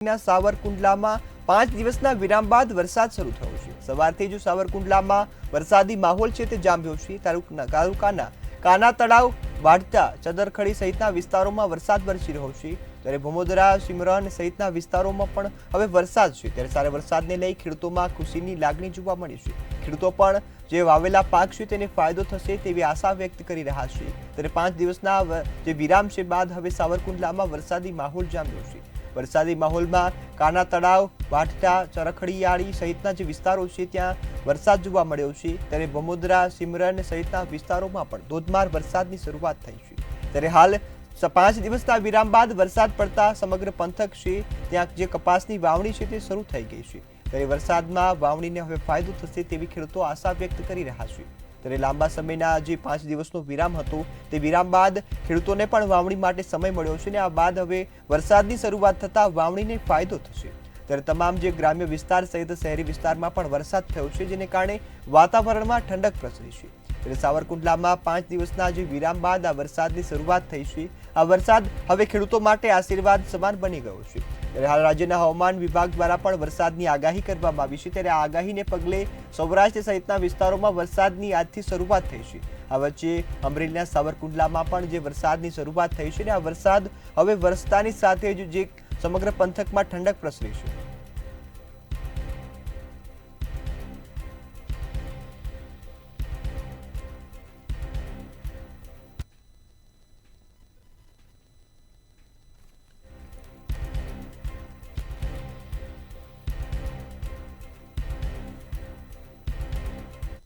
સાવરકુંડલામાં 5 દિવસના વિરામ બાદ વરસાદ શરૂ થયો છે। સવારથી જ સાવરકુંડલામાં વરસાદી માહોલ છે તે જામ્યો છે। તાલુકાના કાના તળાવ, વાઢતા, ચદરખડી સહિતના વિસ્તારોમાં વરસાદ વરસી રહ્યો છે। ત્યારે ભમોદરા, સિમરન સહિતના વિસ્તારોમાં પણ હવે વરસાદ છે। ત્યારે સારા વરસાદને લઈ ખેડૂતોમાં ખુશીની લાગણી જોવા મળી છે। ખેડૂતો પણ જે વાવેલા પાક છે તેને ફાયદો થશે તેવી આશા વ્યક્ત કરી રહ્યા છે। ત્યારે 5 દિવસના જે વિરામ છે બાદ હવે સાવરકુંડલામાં વરસાદી માહોલ જામ્યો છે। વરસાદી માહોલમાં કાના તળાવ, વાઢતા, ચરખડીયાળી સહિતના જે વિસ્તારો છે ત્યાં વરસાદ જોવા મળ્યો છે। ત્યારે ભમોદરા, સિમરન સહિતના વિસ્તારોમાં પણ ધોધમાર વરસાદની શરૂઆત થઈ છે। ત્યારે હાલ 5 દિવસના વિરામ બાદ વરસાદ પડતા સમગ્ર પંથક છે ત્યાં જે કપાસની વાવણી છે તે શરૂ થઈ ગઈ છે। ત્યારે વરસાદમાં વાવણીને હવે ફાયદો થશે તેવી ખેડૂતો આશા વ્યક્ત કરી રહ્યા છે। ત્યારે લાંબા સમયના જે 5 દિવસનો વિરામ હતો તે વિરામ બાદ ખેડૂતોને પણ વાવણી માટે સમય મળ્યો છે અને આ બાદ હવે વરસાદની શરૂઆત થતાં વાવણીને ફાયદો થશે। ત્યારે તમામ જે ગ્રામ્ય વિસ્તાર સહિત શહેરી વિસ્તારમાં પણ વરસાદ થયો છે જેને કારણે વાતાવરણમાં ઠંડક પ્રસરી છે। ત્યારે સાવરકુંડલામાં 5 દિવસના જે વિરામ બાદ આ વરસાદની શરૂઆત થઈ છે। આ વરસાદ હવે ખેડૂતો માટે આશીર્વાદ સમાન બની ગયો છે। ત્યારે હાલ રાજ્યના હવામાન વિભાગ દ્વારા પણ વરસાદની આગાહી કરવામાં આવી છે। ત્યારે આ આગાહીને પગલે સૌરાષ્ટ્ર સહિતના વિસ્તારોમાં વરસાદની આજથી શરૂઆત થઈ છે। આ વચ્ચે અમરેલીના સાવરકુંડલામાં પણ જે વરસાદની શરૂઆત થઈ છે અને આ વરસાદ હવે વરસતાની સાથે જ જે સમગ્ર પંથકમાં ઠંડક પ્રસરી છે।